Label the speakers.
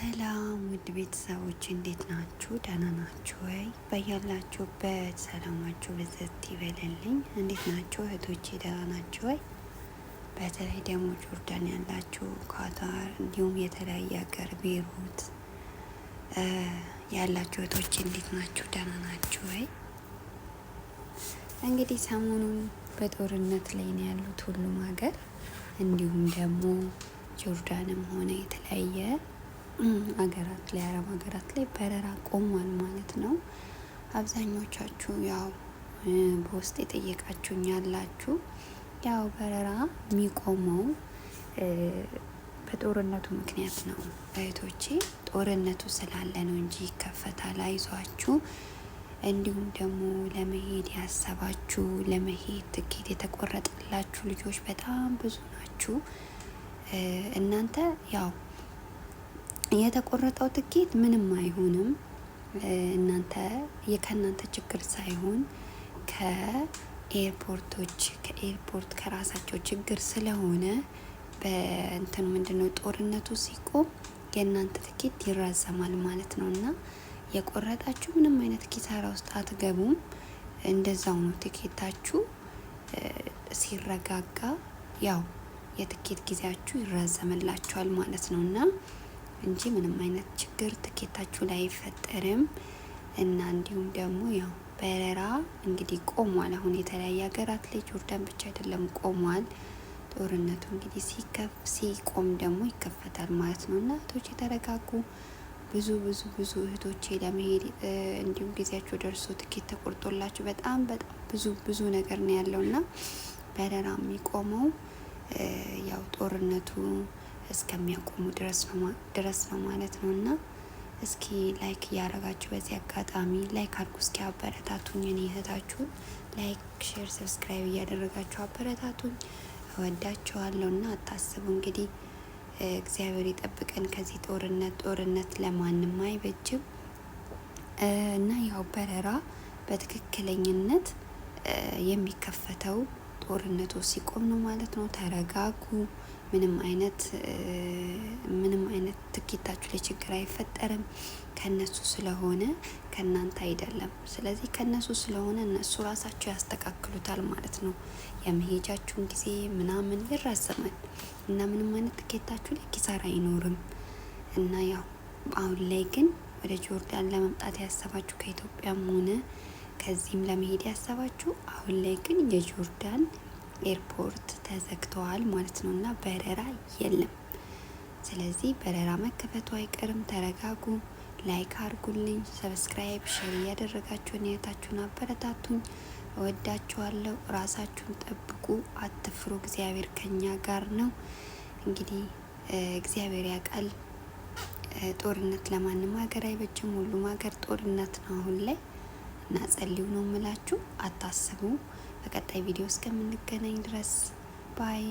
Speaker 1: ሰላም ውድ ቤተሰቦች እንዴት ናችሁ? ደህና ናችሁ ወይ? በያላችሁበት ሰላማችሁ ብዝት ይበልልኝ። እንዴት ናችሁ እህቶቼ? ደህና ናችሁ ወይ? በተለይ ደግሞ ጆርዳን ያላችሁ፣ ኳታር፣ እንዲሁም የተለያየ ሀገር ቤሩት ያላችሁ እህቶቼ እንዴት ናችሁ? ደህና ናችሁ ወይ? እንግዲህ ሰሞኑን በጦርነት ላይ ነው ያሉት ሁሉም ሀገር፣ እንዲሁም ደግሞ ጆርዳንም ሆነ የተለያየ ሀገራት ላይ አረብ ሀገራት ላይ በረራ ቆሟል ማለት ነው። አብዛኞቻችሁ ያው በውስጥ የጠየቃችሁኝ ያላችሁ ያው በረራ የሚቆመው በጦርነቱ ምክንያት ነው እህቶቼ። ጦርነቱ ስላለ ነው እንጂ ይከፈታል፣ አይዟችሁ። እንዲሁም ደግሞ ለመሄድ ያሰባችሁ ለመሄድ ትኬት የተቆረጠላችሁ ልጆች በጣም ብዙ ናችሁ። እናንተ ያው የተቆረጠው ትኬት ምንም አይሆንም። እናንተ ከእናንተ ችግር ሳይሆን ከኤርፖርት ከራሳቸው ችግር ስለሆነ በእንትን ምንድነው ጦርነቱ ሲቆም የእናንተ ትኬት ይራዘማል ማለት ነው። እና የቆረጣችሁ ምንም አይነት ኪሳራ ውስጥ አትገቡም። እንደዛው ነው። ትኬታችሁ ሲረጋጋ ያው የትኬት ጊዜያችሁ ይራዘምላችኋል ማለት ነው እና እንጂ ምንም አይነት ችግር ትኬታችሁ ላይ አይፈጠርም። እና እንዲሁም ደግሞ ያው በረራ እንግዲህ ቆሟል። አሁን የተለያየ ሀገራት ላይ ጆርዳን ብቻ አይደለም ቆሟል። ጦርነቱ እንግዲህ ሲቆም ደግሞ ይከፈታል ማለት ነው። እና እህቶቼ ተረጋጉ። ብዙ እህቶቼ ለመሄድ እንዲሁም ጊዜያቸው ደርሶ ትኬት ተቆርጦላችሁ በጣም ብዙ ነገር ነው ያለው እና በረራ የሚቆመው ያው ጦርነቱ እስከሚያቆሙ ድረስ ነው ማለት ነው። እና እስኪ ላይክ እያደረጋችሁ በዚህ አጋጣሚ ላይክ አድርጉ። እስኪ አበረታቱኝ። እኔ እህታችሁን ላይክ፣ ሼር፣ ሰብስክራይብ እያደረጋችሁ አበረታቱኝ። እወዳችኋለሁ እና አታስቡ። እንግዲህ እግዚአብሔር ይጠብቀን ከዚህ ጦርነት ለማንም አይበጅም። እና ያው በረራ በትክክለኛነት የሚከፈተው ጦርነቱ ሲቆም ነው ማለት ነው። ተረጋጉ። ምንም አይነት ትኬታችሁ ላይ ችግር አይፈጠርም። ከነሱ ስለሆነ ከናንተ አይደለም። ስለዚህ ከነሱ ስለሆነ እነሱ ራሳቸው ያስተካክሉታል ማለት ነው። የመሄጃችሁን ጊዜ ምናምን ይራዘማል እና ምንም አይነት ትኬታችሁ ላይ ኪሳራ አይኖርም። እና ያው አሁን ላይ ግን ወደ ጆርዳን ለመምጣት ያሰባችሁ ከኢትዮጵያም ሆነ ከዚህም ለመሄድ ያሰባችሁ አሁን ላይ ግን የጆርዳን ኤርፖርት ተዘግተዋል ማለት ነው እና በረራ የለም። ስለዚህ በረራ መከፈቱ አይቀርም። ተረጋጉ። ላይክ አድርጉልኝ፣ ሰብስክራይብ፣ ሼር እያደረጋችሁን የታችሁን አበረታቱኝ። እወዳችኋለሁ። ራሳችሁን ጠብቁ፣ አትፍሩ። እግዚአብሔር ከኛ ጋር ነው። እንግዲህ እግዚአብሔር ያውቃል። ጦርነት ለማንም ሀገር አይበጅም። ሁሉም ሀገር ጦርነት ነው አሁን ላይ እና ጸልዩ ነው የምላችሁ። አታስቡ። በቀጣይ ቪዲዮ እስከምንገናኝ ድረስ ባይ